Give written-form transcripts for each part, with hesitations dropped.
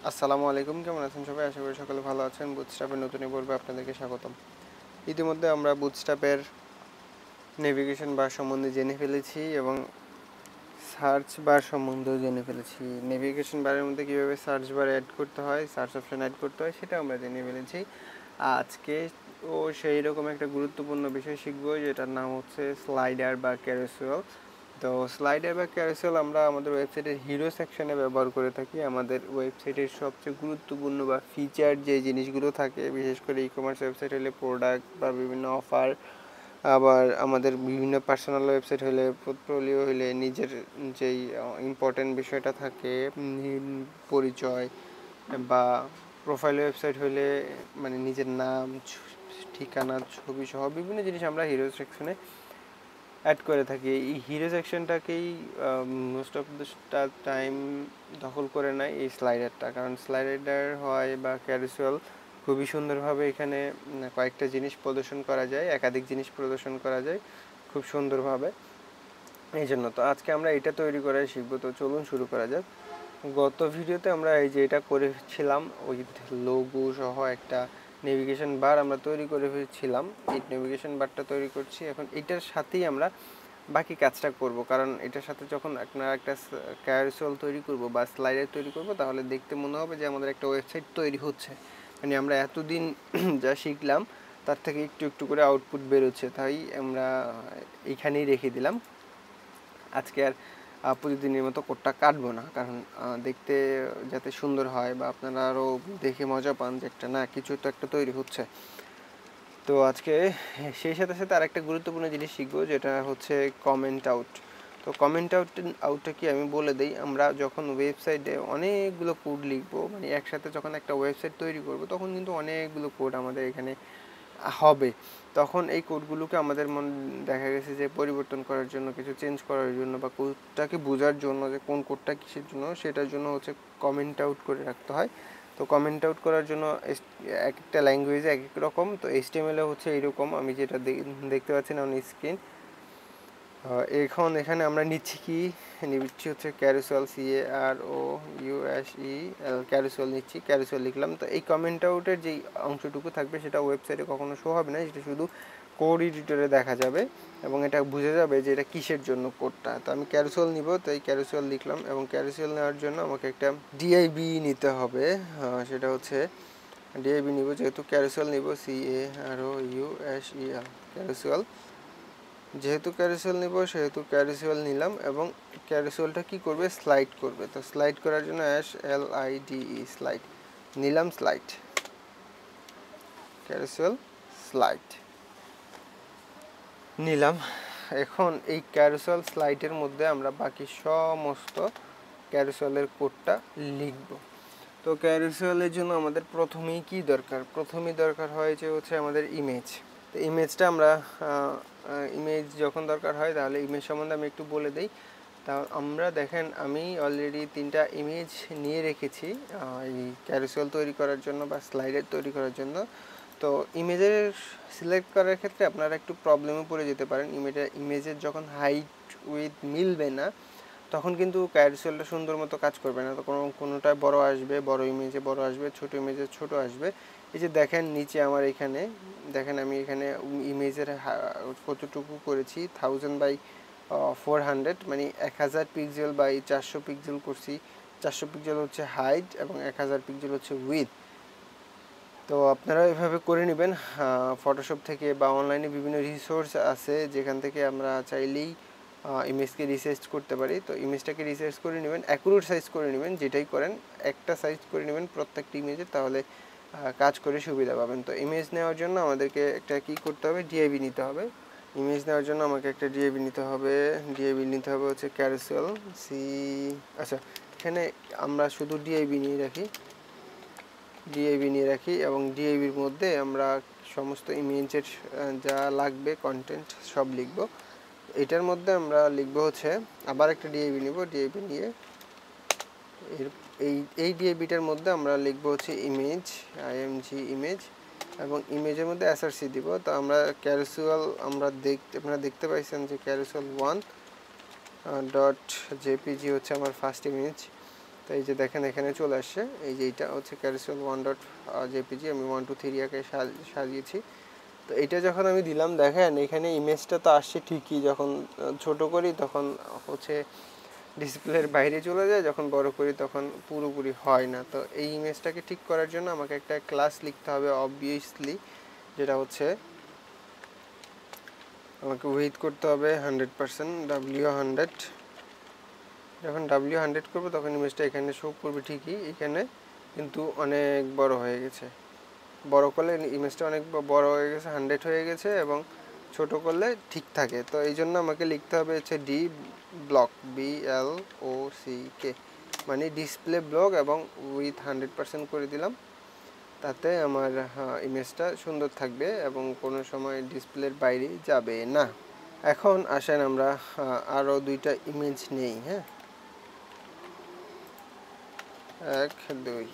আসসালামু আলাইকুম, কেমন আছেন সবাই? আশা করি সকলে ভালো আছেন। বুটস্ট্র্যাপের নতুন পর্বে আপনাদেরকে স্বাগতম। ইতিমধ্যে আমরা বুটস্ট্র্যাপের নেভিগেশন বার সম্বন্ধে জেনে ফেলেছি এবং সার্চ বার সম্বন্ধেও জেনে ফেলেছি। নেভিগেশন বারের মধ্যে কীভাবে সার্চ বার অ্যাড করতে হয়, সার্চ অপশন অ্যাড করতে হয়, সেটা আমরা জেনে ফেলেছি। আজকে সেই রকম একটা গুরুত্বপূর্ণ বিষয় শিখবো, যেটার নাম হচ্ছে স্লাইডার বা ক্যারুসেল। তো স্লাইডার বা ক্যারুসেল আমরা আমাদের ওয়েবসাইটের হিরো সেকশনে ব্যবহার করে থাকি। আমাদের ওয়েবসাইটের সবচেয়ে গুরুত্বপূর্ণ বা ফিচার যে জিনিসগুলো থাকে, বিশেষ করে ই কমার্স ওয়েবসাইট হলে প্রোডাক্ট বা বিভিন্ন অফার, আবার আমাদের বিভিন্ন পার্সোনাল ওয়েবসাইট হলে, পোর্টফোলিও হলে নিজের যেই ইম্পর্টেন্ট বিষয়টা থাকে, পরিচয়, বা প্রোফাইল ওয়েবসাইট হলে মানে নিজের নাম, ঠিকানা, ছবি সহ বিভিন্ন জিনিস আমরা হিরো সেকশনে অ্যাড করে থাকি। এই হিরো সেকশনটাকেই মোস্ট অফ দ্য টাইম দখল করে নেয় এই স্লাইডারটা, কারণ স্লাইডার হয় বা ক্যারুসেল খুবই সুন্দরভাবে এখানে কয়েকটা জিনিস প্রদর্শন করা যায়, একাধিক জিনিস প্রদর্শন করা যায় খুব সুন্দরভাবে। এই জন্য তো আজকে আমরা এটা তৈরি করে শিখবো। তো চলুন শুরু করা যাক। গত ভিডিওতে আমরা এই যে এটা করেছিলাম, ওই লোগো সহ একটা নেভিগেশন বার আমরা তৈরি করে ফেলেছিলাম। এই নেভিগেশন বারটা তৈরি করছি এখন, এটার সাথেই আমরা বাকি কাজটা করব, কারণ এটার সাথে যখন আপনারা একটা ক্যারুসেল তৈরি করব বা স্লাইডার তৈরি করব, তাহলে দেখতে মনে হবে যে আমাদের একটা ওয়েবসাইট তৈরি হচ্ছে। মানে আমরা এতদিন যা শিখলাম তার থেকে একটু একটু করে আউটপুট বেরোচ্ছে, তাই আমরা এইখানেই রেখে দিলাম। আজকে আর প্রতিদিনের মতো কোডটা কাটবো না, কারণ দেখতে যাতে সুন্দর হয় বা আপনারা আরও দেখে মজা পান যে একটা না কিছু তো একটা তৈরি হচ্ছে। তো আজকে সেই সাথে সাথে আরেকটা গুরুত্বপূর্ণ জিনিস শিখবো, যেটা হচ্ছে কমেন্ট আউট। তো কমেন্ট আউটটা কি আমি বলে দিই, আমরা যখন ওয়েবসাইটে অনেকগুলো কোড লিখবো, মানে একসাথে যখন একটা ওয়েবসাইট তৈরি করব, তখন কিন্তু অনেকগুলো কোড আমাদের এখানে হবে। তখন এই কোডগুলোকে আমাদের দেখা গেছে যে পরিবর্তন করার জন্য, কিছু চেঞ্জ করার জন্য, বা কোডটাকে বোঝার জন্য যে কোন কোডটা কিসের জন্য, সেটার জন্য হচ্ছে কমেন্ট আউট করে রাখতে হয়। তো কমেন্ট আউট করার জন্য এক একটা ল্যাঙ্গুয়েজে এক এক রকম। তো HTML হচ্ছে এইরকম, আমি যেটা দেখতে পাচ্ছি না অন স্ক্রিন। এখন এখানে আমরা নিচ্ছি হচ্ছে ক্যারুসেল, CAROUSEL, ক্যারুসেল নিচ্ছি, ক্যারুসেল লিখলাম। তো এই কমেন্ট আউটের যেই অংশটুকু থাকবে সেটা ওয়েবসাইটে কখনো শো হবে না, সেটা শুধু কোড এডিটরে দেখা যাবে এবং এটা বোঝা যাবে যে এটা কিসের জন্য কোডটা। তো আমি ক্যারুসেল নিব, তো এই ক্যারুসেল লিখলাম, এবং ক্যারুসেল নেওয়ার জন্য আমাকে একটা ডিআইবি নিতে হবে। সেটা হচ্ছে ডিআইবি নিব, যেহেতু ক্যারুসেল নিব, CAROUSEL ক্যারুসেল। যেহেতু ক্যারুসেল নিব সেহেতু ক্যারুসেল নিলাম, এবং ক্যারুসেলটা কি করবে, স্লাইড করবে। তো স্লাইড করার জন্য SLIDE স্লাইড নিলাম, স্লাইড, ক্যারুসেল স্লাইড নিলাম। এখন এই ক্যারুসেল স্লাইডের মধ্যে আমরা বাকি সমস্ত ক্যারুসেলের কোডটা লিখব। তো ক্যারুসেলের জন্য আমাদের প্রথমেই কি দরকার, প্রথমেই দরকার হয় যে হচ্ছে আমাদের ইমেজ। তো ইমেজটা আমরা ইমেজ যখন দরকার হয়, তাহলে ইমেজ সম্বন্ধে আমি একটু বলে দিই। তা আমরা দেখেন, আমি অলরেডি 3টা ইমেজ নিয়ে রেখেছি এই ক্যারুসেল তৈরি করার জন্য বা স্লাইডার তৈরি করার জন্য। তো ইমেজের সিলেক্ট করার ক্ষেত্রে আপনারা একটু প্রবলেমে পড়ে যেতে পারেন। ইমেজের যখন হাইট উইথ মিলবে না, তখন কিন্তু ক্যারুসেলটা সুন্দর মতো কাজ করবে না। তো কোনোটায় বড় আসবে, বড় ইমেজে বড় আসবে, ছোট ইমেজে ছোট আসবে। এই যে দেখেন নিচে আমার এখানে দেখেন, আমি এখানে ইমেজের কতটুকু করেছি, 1000/400, মানে 1000 পিক্সেল বাই 400 পিক্সেল করছি। 400 পিক্সেল হচ্ছে হাইট এবং 1000 পিক্সেল হচ্ছে উইথ। তো আপনারা এভাবে করে নেবেন ফটোশপ থেকে, বা অনলাইনে বিভিন্ন রিসোর্স আছে যেখান থেকে আমরা চাইলেই ইমেজকে রিসার্চ করতে পারি। তো ইমেজটাকে রিসার্চ করে নেবেন, অ্যাকুরেট সাইজ করে নেবেন, যেটাই করেন একটা সাইজ করে নেবেন প্রত্যেকটি ইমেজে, তাহলে কাজ করে সুবিধা পাবেন। তো ইমেজ নেওয়ার জন্য আমাদেরকে একটা কী করতে হবে, ডিআইবি নিতে হবে। ইমেজ নেওয়ার জন্য আমাকে একটা ডিআইবি নিতে হবে। ডিআইবি নিতে হবে হচ্ছে ক্যারুসেল আচ্ছা, এখানে আমরা শুধু ডিআইবি নিয়ে রাখি এবং ডিআইবির মধ্যে আমরা সমস্ত ইমেজের যা লাগবে কন্টেন্ট সব লিখব। এটার মধ্যে আমরা লিখব হচ্ছে, আবার একটা ডিআইবি নিব, ডিআইবি নিয়ে এই ডিআইবিটার মধ্যে আমরা লিখব হচ্ছে ইমেজ, IMG ইমেজ, এবং ইমেজের মধ্যে SRC দিব। তো আমরা ক্যারুসেল আপনারা দেখতে পাইছেন যে ক্যারুসেল 1.jpg হচ্ছে আমার ফার্স্ট ইমেজ। তো এই যে দেখেন এখানে চলে আসছে, এই যে এটা হচ্ছে ক্যারুসেল 1.jpg, আমি 1 2 3 আকারে সাজিয়েছি। তো এটা যখন আমি দিলাম দেখেন এখানে ইমেজটা তো আসছে ঠিকই, যখন ছোট করি তখন হচ্ছে ডিসপ্লের বাইরে চলে যায়, যখন বড় করি তখন পুরোপুরি হয় না। তো এই ইমেজটাকে ঠিক করার জন্য আমাকে একটা ক্লাস লিখতে হবে অবভিয়াসলি, যেটা হচ্ছে আমাকে উইথ করতে হবে 100%, w100। যখন w100 করবো তখন ইমেজটা এখানে শো করবে ঠিকই, এখানে কিন্তু অনেক বড় হয়ে গেছে। বড় করলে ইমেজটা অনেক বড় হয়ে গেছে, 100 হয়ে গেছে, এবং ছোট করলে ঠিক থাকে। তো এই জন্য আমাকে লিখতে হবে হচ্ছে ডি ব্লক, BLOCK, মানে ডিসপ্লে ব্লক, এবং উইথ 100% করে দিলাম। তাতে আমার ইমেজটা সুন্দর থাকবে এবং কোনো সময় ডিসপ্লের বাইরে যাবে না। এখন আসেন আমরা আরও দুইটা ইমেজ নেই। হ্যাঁ, 1 2,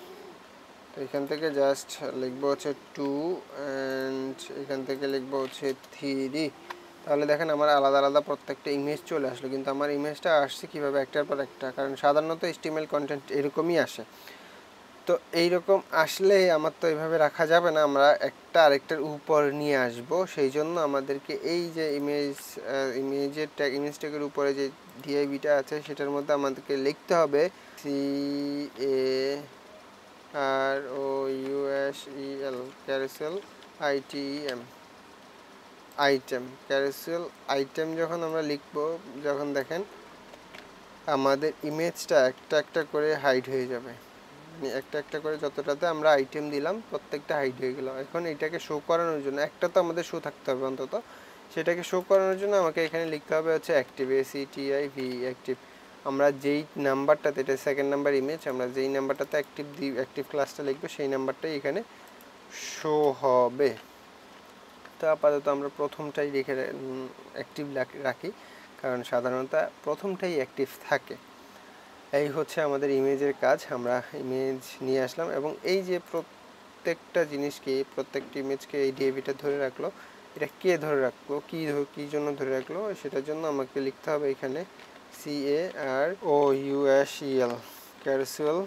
এখান থেকে জাস্ট লিখবো হচ্ছে 2, অ্যান্ড এখান থেকে লিখবো হচ্ছে 3। তাহলে দেখেন আমার আলাদা আলাদা প্রত্যেকটা ইমেজ চলে আসলো, কিন্তু আমার ইমেজটা আসছে কীভাবে একটার পর একটা, কারণ সাধারণত HTML কন্টেন্ট এরকমই আসে। তো এইরকম আসলে আমার তো এইভাবে রাখা যাবে না, আমরা একটা আরেকটার উপর নিয়ে আসব। সেই জন্য আমাদেরকে এই যে ইমেজ ট্যাগের উপরে যে ডিআইবিটা আছে সেটার মধ্যে আমাদেরকে লিখতে হবে CAROUSEL, ক্যারুসেল আইটেম, ক্যারুসেল আইটেম। যখন আমরা লিখব, যখন দেখেন আমাদের ইমেজটা একটা একটা করে হাইড হয়ে যাবে, মানে একটা একটা করে যতটাতে আমরা আইটেম দিলাম প্রত্যেকটা হাইড হয়ে গেল। এখন এটাকে শো করানোর জন্য একটা তো আমাদের শো থাকতে হবে অন্তত, সেটাকে শো করানোর জন্য আমাকে এখানে লিখতে হবে হচ্ছে অ্যাক্টিভ, ACTIV, অ্যাক্টিভ। আমরা যেই নাম্বারটাতে, এটা সেকেন্ড নাম্বার ইমেজ, আমরা যেই নাম্বারটাতে অ্যাক্টিভ ক্লাসটা লিখবো সেই নাম্বারটাই এখানে শো হবে। তো আপাতত আমরা প্রথমটাই রেখে অ্যাক্টিভ রাখি, কারণ সাধারণত প্রথমটাই অ্যাক্টিভ থাকে। এই হচ্ছে আমাদের ইমেজের কাজ। আমরা ইমেজ নিয়ে আসলাম, এবং এই যে প্রত্যেকটা জিনিসকে, প্রত্যেকটা ইমেজকে এই ডিএভিটা ধরে রাখলো, এটা কে ধরে রাখলো, কী জন্য ধরে রাখলো, সেটার জন্য আমাকে লিখতে হবে এখানে CAROUSEL, ক্যারুসেল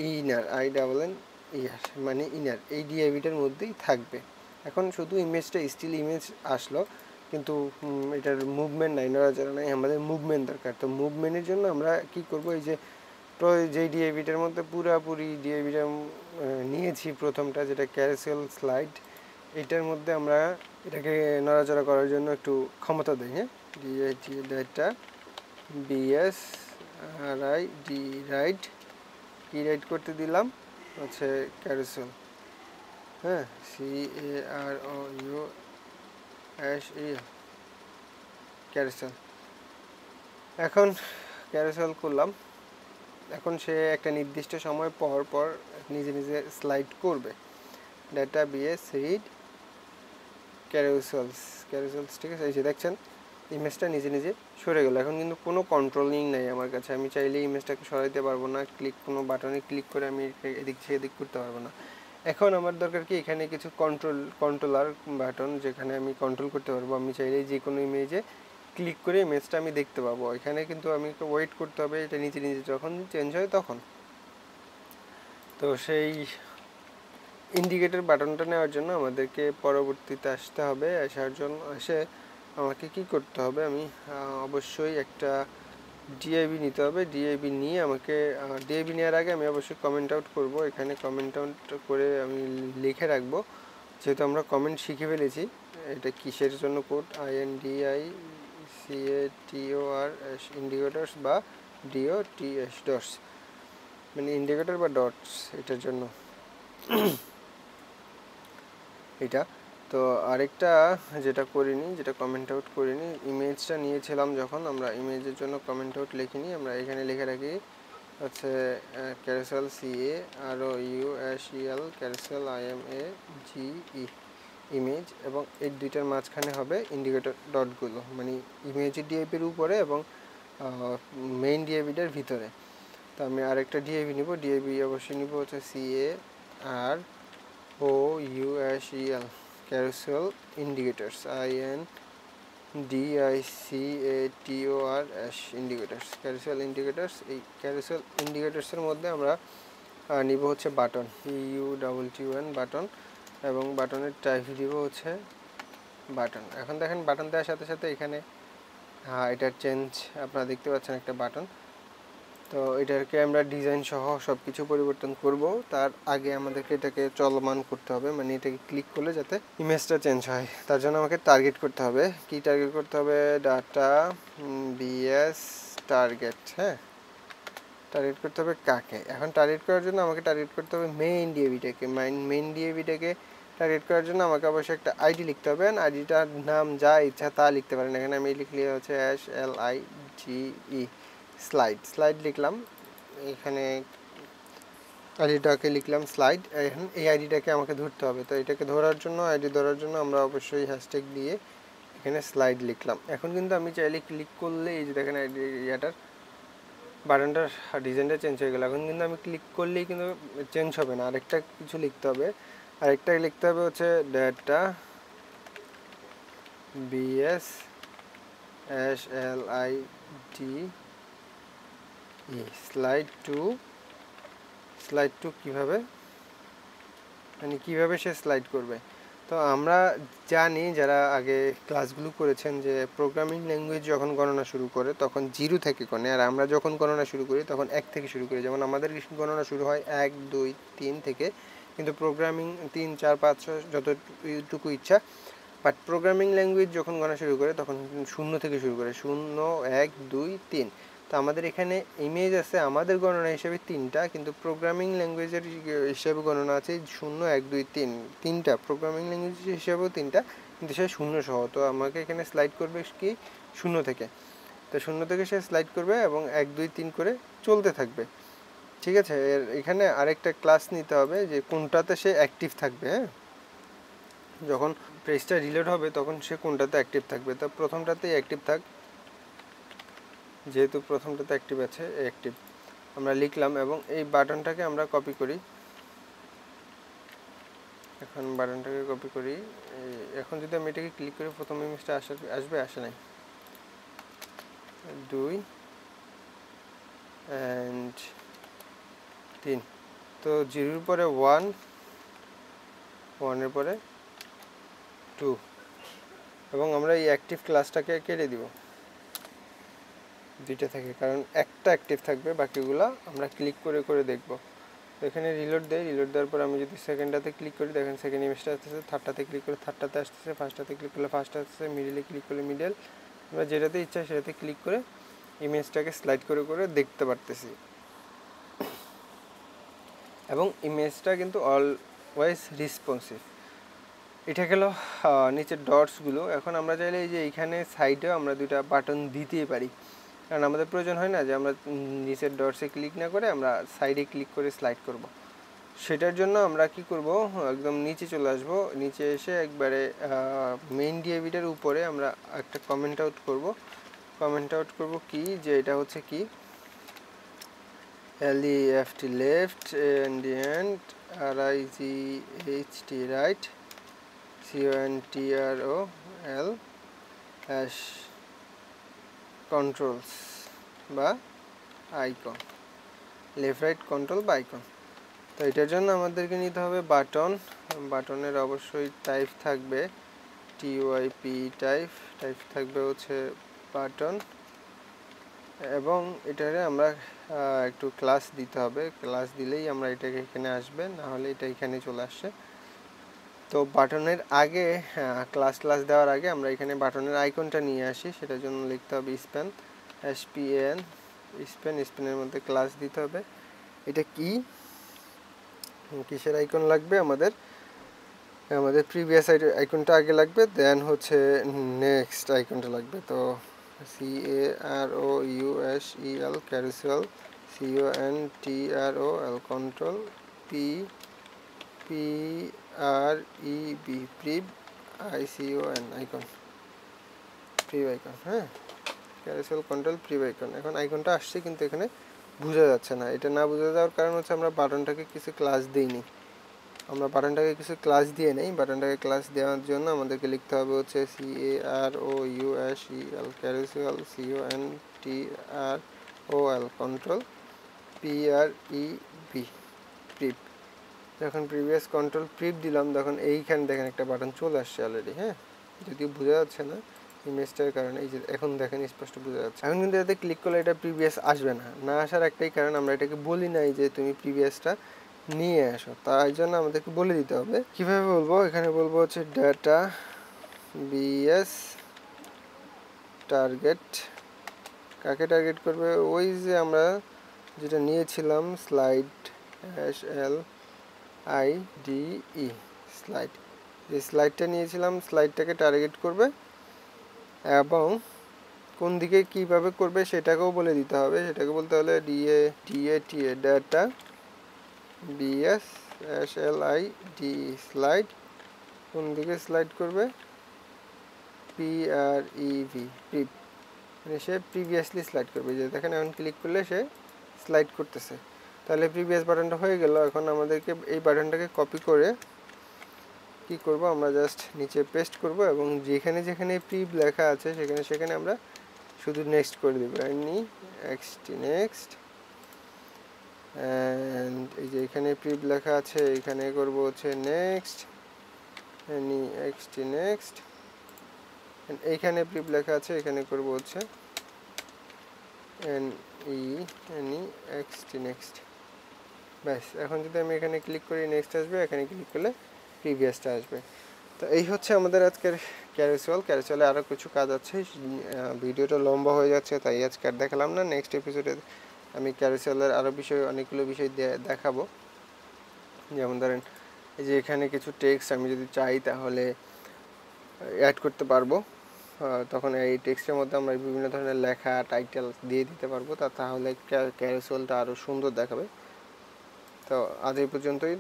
ইনার, INNER, মানে ইনার, এই ডিএভিটার মধ্যেই থাকবে। এখন শুধু ইমেজটা স্টিল ইমেজ আসলো, কিন্তু এটার মুভমেন্ট নাই, নড়াচড়া নাই, আমাদের মুভমেন্ট দরকার। তো মুভমেন্টের জন্য আমরা কি করব, এই যে যেই ডিএভিটার মধ্যে পুরাপুরি ডিএভিটা নিয়েছি প্রথমটা, যেটা ক্যারুসেল স্লাইড, এটার মধ্যে আমরা এটাকে নড়াচড়া করার জন্য একটু ক্ষমতা দিই। হ্যাঁ, ডেটা BSRID, রাইড, কি রাইড করতে দিলাম হচ্ছে ক্যারুসেল। হ্যাঁ, CAROUSEL, ক্যারুসেল। এখন ক্যারুসেল করলাম, এখন সে একটা নির্দিষ্ট সময় পর পর নিজে নিজে স্লাইড করবে। ডাটা BS রিড ক্যারুসেলস, ঠিক আছে, এই যে দেখছেন ইমেজটা নিজে নিজে সরে গেল। এখন কিন্তু কোনো কন্ট্রোলিং নেই আমার কাছে, আমি চাইলে ইমেজটাকে সরাইতে পারবো না, কোনো বাটনে ক্লিক করে আমি এদিক থেকে এদিক করতে পারবো না। এখন আমার দরকার কি, এখানে কিছু কন্ট্রোলার বাটন, যেখানে আমি কন্ট্রোল করতে পারবো। আমি চাইলে যে কোনো ইমেজে ক্লিক করে ইমেজটা আমি দেখতে পাবো। এখানে কিন্তু আমি ওয়েট করতে হবে, এটা নিচে নিচে যখন চেঞ্জ হয় তখন। তো সেই ইন্ডিকেটর বাটনটা নেওয়ার জন্য আমাদেরকে পরবর্তীতে আসতে হবে। এসে আমাকে কি করতে হবে, আমি অবশ্যই একটা ডিআইবি নিতে হবে। ডিআইবি নিয়ে আমাকে ডিআইবি নেওয়ার আগে আমি অবশ্যই কমেন্ট আউট করবো। এখানে কমেন্ট আউট করে আমি লিখে রাখবো, যেহেতু আমরা কমেন্ট শিখে ফেলেছি, এটা কিসের জন্য কোড, INDICATORS, ইন্ডিকেটরস বা DOTS, ডটস, মানে ইন্ডিকেটর বা ডটস, এটার জন্য এটা। তো আরেকটা যেটা করিনি, যেটা কমেন্ট আউট করিনি, ইমেজটা নিয়েছিলাম যখন, আমরা ইমেজের জন্য কমেন্ট আউট লিখিনি, আমরা এখানে লিখে রাখি হচ্ছে ক্যারুসেল CAROUSEL, ক্যারুসেল IMAGE, ইমেজ, এবং এই দুইটার মাঝখানে হবে ইন্ডিকেটর ডটগুলো, মানে ইমেজের ডিআইপির উপরে এবং মেইন ডিআইপিটার ভিতরে। তো আমি আরেকটা ডিআইপি নিব, ডিআইপি অবশ্যই নিব হচ্ছে CAROUSEL, carousel indicators, DICATORS indicators, carousel indicators. এই ক্যারুসেল ইন্ডিকেটার্সের মধ্যে আমরা নিব হচ্ছে বাটন, BUTTON বাটন, এবং বাটনের টাইপ দিব হচ্ছে বাটন। এখন দেখেন বাটন দেওয়ার সাথে সাথে এখানে এটার চেঞ্জ আপনারা দেখতে পাচ্ছেন একটা বাটন। তো এটাকে আমরা ডিজাইন সহ সব কিছু পরিবর্তন করব। তার আগে আমাদেরকে এটাকে চলমান করতে হবে, মানে এটাকে ক্লিক করলে যাতে ইমেজটা চেঞ্জ হয়। তার জন্য আমাকে টার্গেট করতে হবে। কি টার্গেট করতে হবে? Data BS target. হ্যাঁ, টার্গেট করতে হবে কাকে? এখন টার্গেট করার জন্য আমাকে টার্গেট করতে হবে মেইন ডিএভিটাকে। মেইন ডিএভিটাকে টার্গেট করার জন্য আমাকে অবশ্যই একটা আইডি লিখতে হবে। আইডিটার নাম যা ইচ্ছা তা লিখতে পারেন। এখানে আমি লিখলে হচ্ছে SLIGE স্লাইড লিখলাম। এখানে আইডিটাকে লিখলাম স্লাইড। এখন এই আইডিটাকে আমাকে ধরতে হবে। তো এটাকে ধরার জন্য, আইডি ধরার জন্য আমরা অবশ্যই হ্যাশট্যাগ দিয়ে এখানে স্লাইড লিখলাম। এখন কিন্তু আমি চাইলে ক্লিক করলে এই যে দেখেন ইয়াটার বাটনটার ডিজাইনটা চেঞ্জ হয়ে গেল। এখন কিন্তু আমি ক্লিক করলেই কিন্তু চেঞ্জ হবে না, আরেকটা কিছু লিখতে হবে। আরেকটা লিখতে হবে হচ্ছে data BS SLIDE slide two কিভাবে, মানে কিভাবে সে স্লাইড করবে। তো আমরা জানি যারা আগে ক্লাসগুলো করেছেন যে প্রোগ্রামিং ল্যাঙ্গুয়েজ যখন গণনা শুরু করে তখন 0 থেকে গণে, আর আমরা যখন গণনা শুরু করি তখন 1 থেকে শুরু করি। যেমন আমাদের গণনা শুরু হয় 1 2 3 থেকে, কিন্তু প্রোগ্রামিং 3 4 5 6 যতটুকু ইচ্ছা। বাট প্রোগ্রামিং ল্যাঙ্গুয়েজ যখন গণনা শুরু করে তখন 0 থেকে শুরু করে, 0 1 2 3। তো আমাদের এখানে ইমেজ আছে আমাদের গণনা হিসেবে 3টা, কিন্তু প্রোগ্রামিং ল্যাঙ্গুয়েজের হিসেবে গণনা আছে 0 1 2 3, 3টা। প্রোগ্রামিং ল্যাঙ্গুয়েজ হিসেবেও 3টা, কিন্তু সে 0 সহ। তো আমাকে এখানে স্লাইড করবে কি 0 থেকে। তো 0 থেকে সে স্লাইড করবে এবং 1 2 3 করে চলতে থাকবে। ঠিক আছে, এখানে আরেকটা ক্লাস নিতে হবে যে কোনটাতে সে অ্যাক্টিভ থাকবে। হ্যাঁ, যখন পেজটা রিলোড হবে তখন সে কোনটাতে অ্যাক্টিভ থাকবে। তো প্রথমটাতেই অ্যাক্টিভ থাক, যেহেতু প্রথমটাতে অ্যাক্টিভ আছে অ্যাক্টিভ আমরা লিখলাম। এবং এই বাটনটাকে আমরা কপি করি। এখন বাটনটাকে কপি করি। এখন যদি আমি এটাকে ক্লিক করি প্রথম ইমেজটা আসবে, আসে নাই। 2 and 3। তো 0-এর পরে 1, 1-এর পরে 2, এবং আমরা এই অ্যাক্টিভ ক্লাসটাকে কেটে দিব 2টা থেকে, কারণ একটা অ্যাক্টিভ থাকবে, বাকিগুলো আমরা ক্লিক করে করে দেখব। এখানে রিলোড দেয়, রিলোড দেওয়ার পর আমি যদি সেকেন্ডটাতে ক্লিক করি দেখেন সেকেন্ড ইমেজটা আসতেছে, থার্ডটাতে ক্লিক করলে থার্ডটাতে আসতেছে, ফার্স্টটাতে ক্লিক করলে ফার্স্টটা আসতেছে, মিডলে ক্লিক করলে মিডল। আমরা যেটাতে ইচ্ছা সেটাতে ক্লিক করে ইমেজটাকে স্লাইড করে করে দেখতে পারতেছি। এবং ইমেজটা কিন্তু অলওয়েজ রেসপন্সিভ। এটা গেল নিচের ডটসগুলো। এখন আমরা চাইলে এই যে এইখানে সাইডেও আমরা 2টা বাটন দিতেই পারি, কারণ আমাদের প্রয়োজন হয় না যে আমরা নিচের ডটসে ক্লিক না করে আমরা সাইডে ক্লিক করে স্লাইড করব। সেটার জন্য আমরা কি করব, একদম নিচে চলে আসব। নিচে এসে একবারে মেইন ডিএভিটার উপরে আমরা একটা কমেন্ট আউট করব। কমেন্ট আউট করব কি, যে এটা হচ্ছে কি LEFT left, and RIGHT right, CONTROL controls বা আইকন, লেফট রাইট কন্ট্রোল বা আইকন। তো এটার জন্য আমাদেরকে নিতে হবে বাটন। বাটনের অবশ্যই টাইপ থাকবে TYP টাইপ থাকবে হচ্ছে বাটন। এবং এটারে আমরা একটু ক্লাস দিতে হবে, ক্লাস দিলেই আমরা এটাকে এখানে আসবে, না হলে এটা এখানে চলে আসছে। তো বাটনের আগে ক্লাস দেওয়ার আগে আমরা এখানে বাটনের আইকনটা নিয়ে আসি। সেটার জন্য লিখতে হবে স্প্যান, SPAN স্প্যান। স্প্যানের মধ্যে ক্লাস দিতে হবে। এটা কি কিসের আইকন লাগবে? আমাদের প্রিভিয়াস আইকনটা আগে লাগবে, দেন হচ্ছে নেক্সট আইকনটা লাগবে। তো CAROUSEL carousel, CONTROL control, PREB prev, ICON icon, prev icon. হ্যাঁ, ক্যারুসেল কন্ট্রোল প্রিভ আইকন। এখন আইকনটা আসছে কিন্তু এখানে বোঝা যাচ্ছে না। এটা না বোঝা যাওয়ার কারণ হচ্ছে আমরা বাটনটাকে কিছু ক্লাস দিইনি। আমরা বাটনটাকে কিছু ক্লাস দিয়ে নেই। বাটনটাকে ক্লাস দেওয়ার জন্য আমাদেরকে লিখতে হবে হচ্ছে CAROUSEL carousel CONTROL control PREP prep. যখন প্রিভিয়াস কন্ট্রোল প্রিপ দিলাম তখন এইখানে দেখেন একটা বাটন চলে আসছে অলরেডি। হ্যাঁ, যদিও বোঝা যাচ্ছে না ইমেজটার কারণে, এই যে এখন দেখেন স্পষ্ট বোঝা যাচ্ছে। এখন কিন্তু এটাতে ক্লিক করলে এটা প্রিভিয়াস আসবে না। না আসার একটাই কারণ, আমরা এটাকে বলি নাই যে তুমি প্রিভিয়াসটা নিয়ে আসো, তাই জন্য আমাদেরকে বলে দিতে হবে। কিভাবে বলবো, এখানে বলবো হচ্ছে ডাটা বিএস টার্গেট। কাকে টার্গেট করবে? ওই যে আমরা যেটা নিয়েছিলাম স্লাইড SLIDE স্লাইড, যে স্লাইডটা নিয়েছিলাম স্লাইডটাকে টার্গেট করবে এবং কোন দিকে কিভাবে করবে সেটাকেও বলে দিতে হবে। সেটাকে বলতে হলে DATA data BS SLIDE slide, কোন দিকে স্লাইড করবে PREV প্রিপ, মানে সে প্রিভিয়াসলি স্লাইড করবে। যে দেখেন এখন ক্লিক করলে সে স্লাইড করতেছে, তাহলে প্রিভিয়াস বাটনটা হয়ে গেল। এখন আমাদেরকে এই বাটনটাকে কপি করে কি করব, আমরা জাস্ট নিচে পেস্ট করব এবং যেখানে যেখানে প্রিপ লেখা আছে সেখানে সেখানে আমরা শুধু নেক্সট করে দেবো। নেক্সট অ্যান্ড এই যে এখানে প্রিপ লেখা আছে এখানে করব হচ্ছে নেক্সট নেক্সট। এইখানে প্রিপ লেখা আছে এখানে করব হচ্ছে নেক্সট। ব্যাস, এখন যদি আমি এখানে ক্লিক করি নেক্সট আসবে, এখানে ক্লিক করলে প্রিভিয়াসটা আসবে। তো এই হচ্ছে আমাদের আজকের ক্যারুসেলে আরও কিছু কাজ আছে। ভিডিওটা লম্বা হয়ে যাচ্ছে তাই আজকে আর দেখালাম না। নেক্সট এপিসোডে আমি ক্যারুসেলের আরও অনেকগুলো বিষয় দেখাবো। যেমন ধরেন এই যে এখানে কিছু টেক্সট আমি যদি চাই তাহলে অ্যাড করতে পারবো। তখন এই টেক্সটের মধ্যে আমরা বিভিন্ন ধরনের লেখা টাইটেল দিয়ে দিতে পারবো, তাহলে ক্যারুসেলটা আরও সুন্দর দেখাবে। তো আজ এই পর্যন্তই।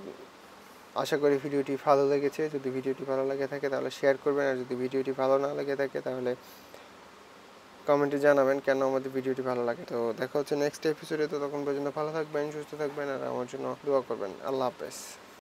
আশা করি ভিডিওটি ভালো লেগেছে। যদি ভিডিওটি ভালো লেগে থাকে তাহলে শেয়ার করবেন, আর যদি ভিডিওটি ভালো না লেগে থাকে তাহলে কমেন্টে জানাবেন কেন আমাদের ভিডিওটি ভালো লাগে। তো দেখা হচ্ছে নেক্সট এপিসোডে। তো তখন পর্যন্ত ভালো থাকবেন, সুস্থ থাকবেন, আর আমার জন্য দোয়া করবেন। আল্লাহ হাফেজ।